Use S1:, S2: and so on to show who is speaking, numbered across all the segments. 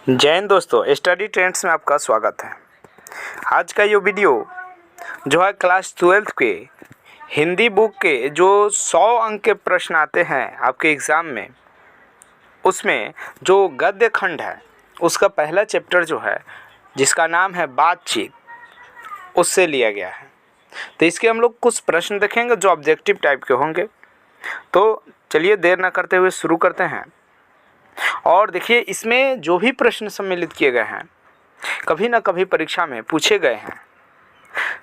S1: जय हिंद दोस्तों, study trends में आपका स्वागत है। आज का ये वीडियो जो है क्लास 12 के हिंदी बुक के जो 100 अंक के प्रश्न आते हैं आपके एग्ज़ाम में, उसमें जो गद्य खंड है उसका पहला चैप्टर जो है जिसका नाम है बातचीत, उससे लिया गया है। तो इसके हम लोग कुछ प्रश्न देखेंगे जो ऑब्जेक्टिव टाइप के होंगे। तो चलिए देर ना करते हुए शुरू करते हैं। और देखिए, इसमें जो भी प्रश्न सम्मिलित किए गए हैं कभी ना कभी परीक्षा में पूछे गए हैं,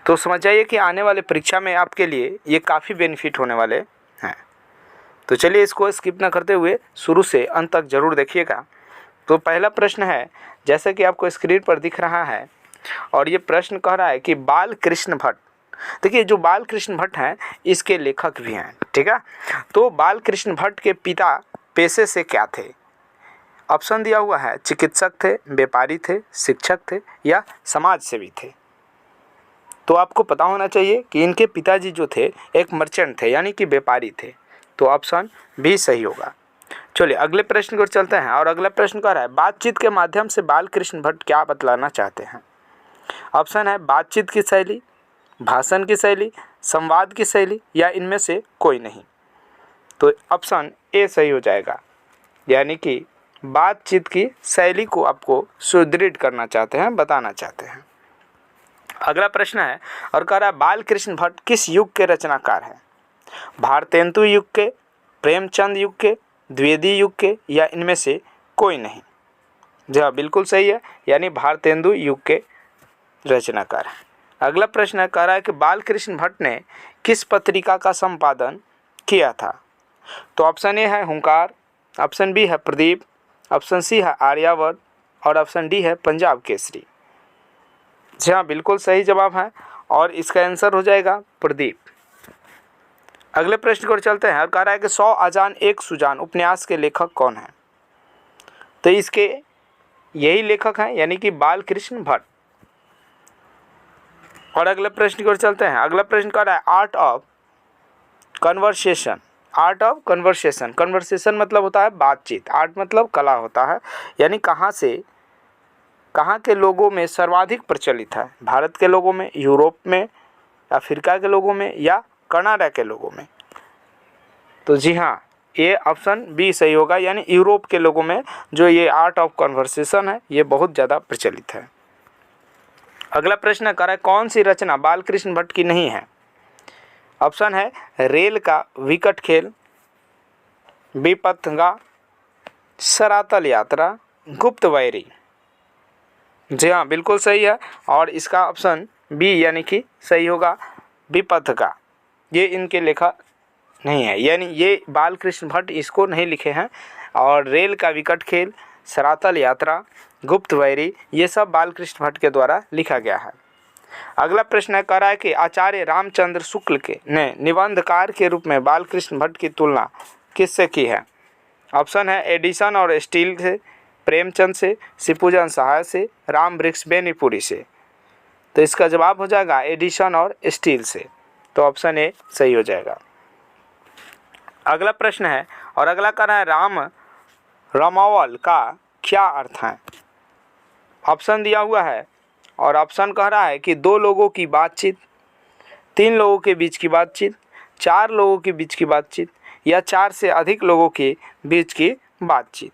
S1: तो समझ जाइए कि आने वाले परीक्षा में आपके लिए ये काफ़ी बेनिफिट होने वाले हैं। तो चलिए इसको स्किप ना करते हुए शुरू से अंत तक ज़रूर देखिएगा। तो पहला प्रश्न है, जैसे कि आपको स्क्रीन पर दिख रहा है, और ये प्रश्न कह रहा है कि बाल कृष्ण भट्ट। देखिए, जो बाल कृष्ण भट्ट हैं इसके लेखक भी हैं, ठीक है। तो बाल कृष्ण भट्ट के पिता पेशे से क्या थे? ऑप्शन दिया हुआ है, चिकित्सक थे, व्यापारी थे, शिक्षक थे या समाज सेवी थे। तो आपको पता होना चाहिए कि इनके पिताजी जो थे एक मर्चेंट थे, यानी कि व्यापारी थे। तो ऑप्शन बी सही होगा। चलिए अगले प्रश्न की ओर चलते हैं। और अगला प्रश्न कह रहा है, बातचीत के माध्यम से बाल कृष्ण भट्ट क्या बतलाना चाहते हैं? ऑप्शन है बातचीत की शैली, भाषण की शैली, संवाद की शैली या इनमें से कोई नहीं। तो ऑप्शन ए सही हो जाएगा, यानी कि बातचीत की शैली को आपको सुदृढ़ करना चाहते हैं, बताना चाहते हैं। अगला प्रश्न है और कह रहा है, बाल कृष्ण भट्ट किस युग के रचनाकार हैं? भारतेंदु युग के, प्रेमचंद युग के, द्विवेदी युग के या इनमें से कोई नहीं। जी हाँ, बिल्कुल सही है, यानी भारतेंदु युग के रचनाकार हैं। अगला प्रश्न है, कह रहा है कि बाल कृष्ण भट्ट ने किस पत्रिका का संपादन किया था? तो ऑप्शन ए है हुंकार, ऑप्शन बी है प्रदीप, ऑप्शन सी है आर्यावर्त और ऑप्शन डी है पंजाब केसरी। जी हाँ, बिल्कुल सही जवाब है और इसका आंसर हो जाएगा प्रदीप। अगले प्रश्न की ओर चलते हैं और कह रहा है कि 100 अजान एक सुजान उपन्यास के लेखक कौन है? तो इसके यही लेखक हैं, यानी कि बाल कृष्ण भट्ट। और अगले प्रश्न की ओर चलते हैं। अगला प्रश्न कह रहा है, art of conversation. Art of conversation, conversation मतलब होता है बातचीत, आर्ट मतलब कला होता है, यानी कहाँ के लोगों में सर्वाधिक प्रचलित है? भारत के लोगों में, यूरोप में, अफ्रीका के लोगों में या कनाडा के लोगों में? तो जी हाँ, ये ऑप्शन बी सही होगा, यानी यूरोप के लोगों में जो ये आर्ट ऑफ कन्वर्सेशन है ये बहुत ज़्यादा प्रचलित है। अगला प्रश्न कर रहा है, कौन सी रचना बाल कृष्ण भट्ट की नहीं है? ऑप्शन है रेल का विकट खेल, विपथगा, सरातल यात्रा, गुप्त वैरी। जी हाँ, बिल्कुल सही है और इसका ऑप्शन बी यानी कि सही होगा, विपथगा। ये इनके लेखा नहीं है, यानी ये बाल कृष्ण भट्ट इसको नहीं लिखे हैं। और रेल का विकट खेल, सरातल यात्रा, गुप्त वैरी, ये सब बाल कृष्ण भट्ट के द्वारा लिखा गया है। अगला प्रश्न है, कह रहा है कि आचार्य रामचंद्र शुक्ल के ने निबंधकार के रूप में बाल कृष्ण भट्ट की तुलना किससे की है? ऑप्शन है एडिसन और स्टील से, प्रेमचंद से, शिवपूजन सहाय से, राम वृक्ष बेनीपुरी से। तो इसका जवाब हो जाएगा एडिसन और स्टील से। तो ऑप्शन ए सही हो जाएगा। अगला प्रश्न है और अगला कह रहा है, राम रमावल का क्या अर्थ है? ऑप्शन दिया हुआ है और ऑप्शन कह रहा है कि 2 लोगों की बातचीत, 3 लोगों के बीच की बातचीत, 4 लोगों के बीच की बातचीत या 4 से अधिक लोगों के बीच की बातचीत।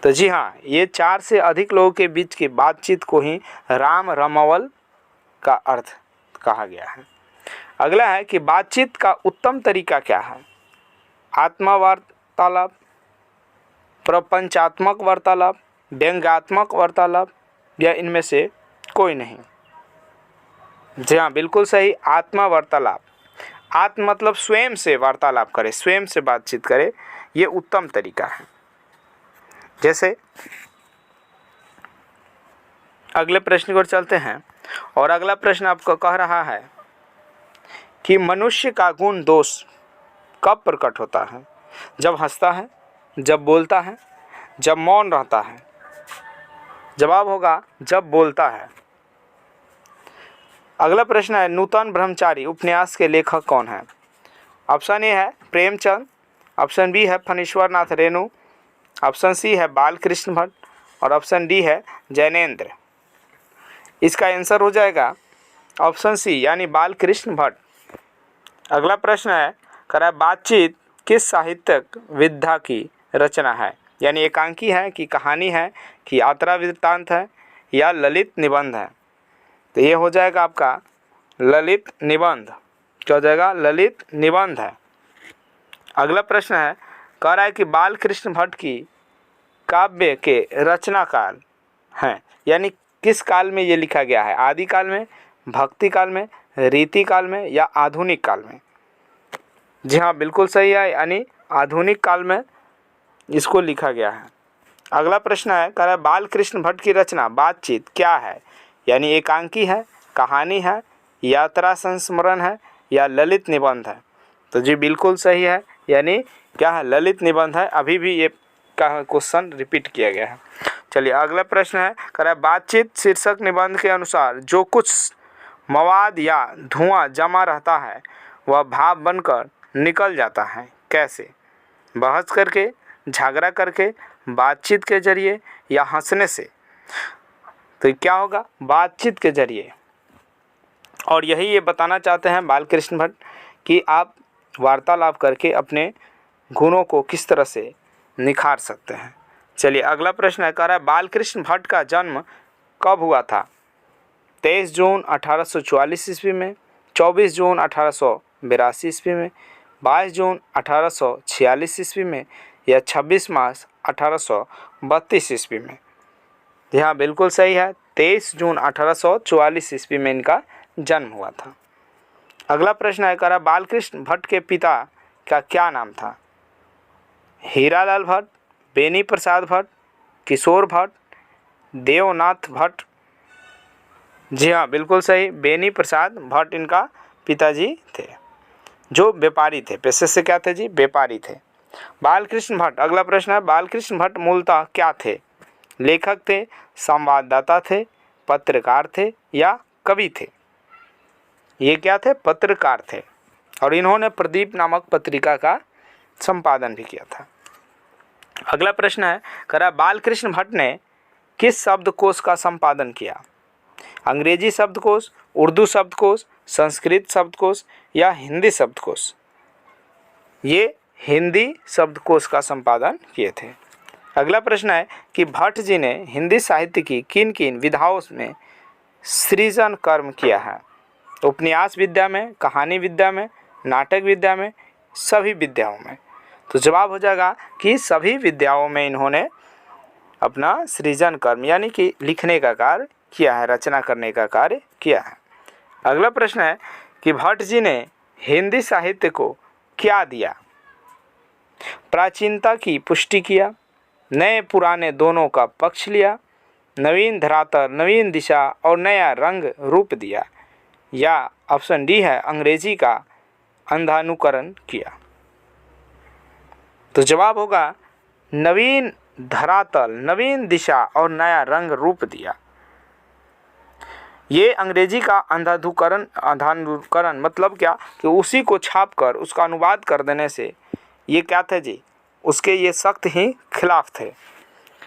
S1: तो जी हाँ, ये 4 से अधिक लोगों के बीच की बातचीत को ही राम रमावल का अर्थ कहा गया है। अगला है कि बातचीत का उत्तम तरीका क्या है? आत्मवार्तालाप, प्रपंचात्मक वार्तालाप, व्यंग्यात्मक वार्तालाप या इनमें से कोई नहीं। जी हाँ, बिल्कुल सही, आत्मा वार्तालाप। आत्म मतलब स्वयं से वार्तालाप करे, स्वयं से बातचीत करे, ये उत्तम तरीका है। जैसे अगले प्रश्न की ओर चलते हैं और अगला प्रश्न आपको कह रहा है कि मनुष्य का गुण दोष कब प्रकट होता है? जब हंसता है, जब बोलता है, जब मौन रहता है? जवाब होगा जब बोलता है। अगला प्रश्न है, नूतन ब्रह्मचारी उपन्यास के लेखक कौन है? ऑप्शन ए है प्रेमचंद, ऑप्शन बी है फणीश्वर नाथ रेणु, ऑप्शन सी है बाल कृष्ण भट्ट और ऑप्शन डी है जैनेन्द्र। इसका आंसर हो जाएगा ऑप्शन सी यानी बालकृष्ण भट्ट। अगला प्रश्न है करा बातचीत किस साहित्यिक विधा की रचना है, यानी एकांकी है कि कहानी है कि यात्रा वृत्तांत है या ललित निबंध है। तो ये हो जाएगा आपका ललित निबंध। क्या हो जाएगा? ललित निबंध है। अगला प्रश्न है कह रहा है कि बालकृष्ण भट्ट की काव्य के रचना काल हैं, यानी किस काल में ये लिखा गया है? आदि काल में, भक्ति काल में, रीति काल में या आधुनिक काल में? जी हाँ, बिल्कुल सही है, यानी आधुनिक काल में इसको लिखा गया है। अगला प्रश्न है कह रहा है बालकृष्ण भट्ट की रचना बातचीत क्या है, यानी एकांकी है, कहानी है, यात्रा संस्मरण है या ललित निबंध है? तो जी बिल्कुल सही है, यानी क्या है? ललित निबंध है। अभी भी ये का क्वेश्चन रिपीट किया गया है। चलिए अगला प्रश्न है कह रहा है बातचीत शीर्षक निबंध के अनुसार जो कुछ मवाद या धुआं जमा रहता है वह भाप बनकर निकल जाता है, कैसे? बहस करके, झगड़ा करके, बातचीत के जरिए या हंसने से? तो क्या होगा? बातचीत के जरिए। और यही ये बताना चाहते हैं बालकृष्ण भट्ट कि आप वार्तालाप करके अपने गुणों को किस तरह से निखार सकते हैं। चलिए अगला प्रश्न है कह रहा है बालकृष्ण भट्ट का जन्म कब हुआ था? 23 जून 1844 ईस्वी में, 24 जून 1882 ईस्वी में, 22 जून 1846 ईस्वी में या 26 मार्च 1832 ईस्वी में? हाँ बिल्कुल सही है, 23 जून 1844 ईस्वी में इनका जन्म हुआ था। अगला प्रश्न है कह रहा बालकृष्ण भट्ट के पिता का क्या नाम था? हीरालाल भट्ट, बेनी प्रसाद भट्ट, किशोर भट्ट, देवनाथ भट्ट? जी हाँ बिल्कुल सही, बेनी प्रसाद भट्ट इनका पिताजी थे, जो व्यापारी थे, पेशे से क्या थे जी? व्यापारी थे। बालकृष्ण भट्ट, अगला प्रश्न है बालकृष्ण भट्ट मूलतः क्या थे? लेखक थे, संवाददाता थे, पत्रकार थे या कवि थे? ये क्या थे? पत्रकार थे, और इन्होंने प्रदीप नामक पत्रिका का संपादन भी किया था। अगला प्रश्न है कह रहा बालकृष्ण भट्ट ने किस शब्दकोश का संपादन किया? अंग्रेजी शब्दकोश, उर्दू शब्दकोश, संस्कृत शब्दकोश या हिंदी शब्दकोश? ये हिंदी शब्दकोश का संपादन किए थे। अगला प्रश्न है कि भट्ट जी ने हिंदी साहित्य की किन किन विधाओं में सृजन कर्म किया है? उपन्यास विद्या में, कहानी विद्या में, नाटक विद्या में, सभी विद्याओं में? तो जवाब हो जाएगा कि सभी विद्याओं में इन्होंने अपना सृजन कर्म यानी कि लिखने का कार्य किया है, रचना करने का कार्य किया है। अगला प्रश्न है कि भट्ट जी ने हिंदी साहित्य को क्या दिया? प्राचीनता की पुष्टि किया, नए पुराने दोनों का पक्ष लिया, नवीन धरातल, नवीन दिशा और नया रंग रूप दिया, या ऑप्शन डी है अंग्रेजी का अंधानुकरण किया? तो जवाब होगा नवीन धरातल, नवीन दिशा और नया रंग रूप दिया। ये अंग्रेजी का अंधानुकरण मतलब क्या कि उसी को छापकर उसका अनुवाद कर देने से ये क्या थे जी? उसके ये सख्त ही खिलाफ थे।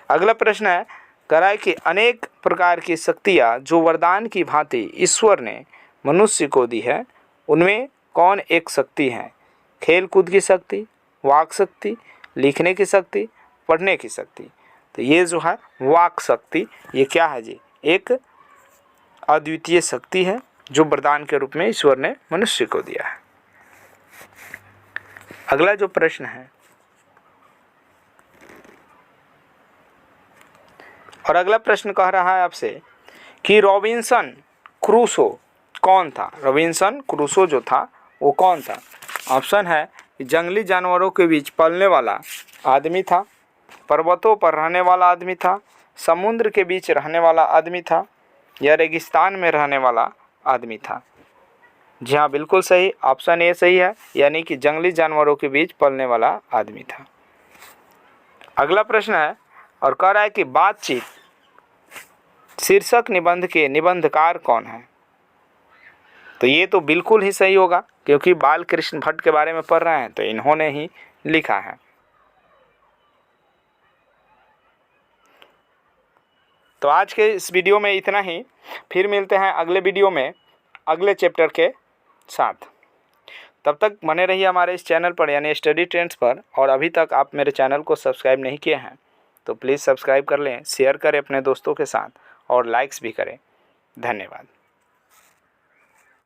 S1: अगला प्रश्न है कह रहा है कि अनेक प्रकार की शक्तियाँ जो वरदान की भांति ईश्वर ने मनुष्य को दी है उनमें कौन एक शक्ति है? खेल कूद की शक्ति, वाक शक्ति, लिखने की शक्ति, पढ़ने की शक्ति? तो ये जो है वाक शक्ति, ये क्या है जी? एक अद्वितीय शक्ति है जो वरदान के रूप में ईश्वर ने मनुष्य को दिया है। अगला जो प्रश्न है और अगला प्रश्न कह रहा है आपसे कि रॉबिन्सन क्रूसो कौन था? रॉबिन्सन क्रूसो जो था वो कौन था? ऑप्शन है जंगली जानवरों के बीच पलने वाला आदमी था, पर्वतों पर रहने वाला आदमी था, समुद्र के बीच रहने वाला आदमी था या रेगिस्तान में रहने वाला आदमी था? जी हाँ बिल्कुल सही, ऑप्शन ए सही है, यानी कि जंगली जानवरों के बीच पलने वाला आदमी था। अगला प्रश्न है और कह रहा है कि बातचीत शीर्षक निबंध के निबंधकार कौन है? तो ये तो बिल्कुल ही सही होगा, क्योंकि बालकृष्ण भट्ट के बारे में पढ़ रहे हैं तो इन्होंने ही लिखा है। तो आज के इस वीडियो में इतना ही। फिर मिलते हैं अगले वीडियो में अगले चैप्टर के साथ। तब तक बने रहिए हमारे इस चैनल पर यानी स्टडी ट्रेंड्स पर। और अभी तक आप मेरे चैनल को सब्सक्राइब नहीं किए हैं तो प्लीज़ सब्सक्राइब कर लें, शेयर करें अपने दोस्तों के साथ और लाइक्स भी करें। धन्यवाद।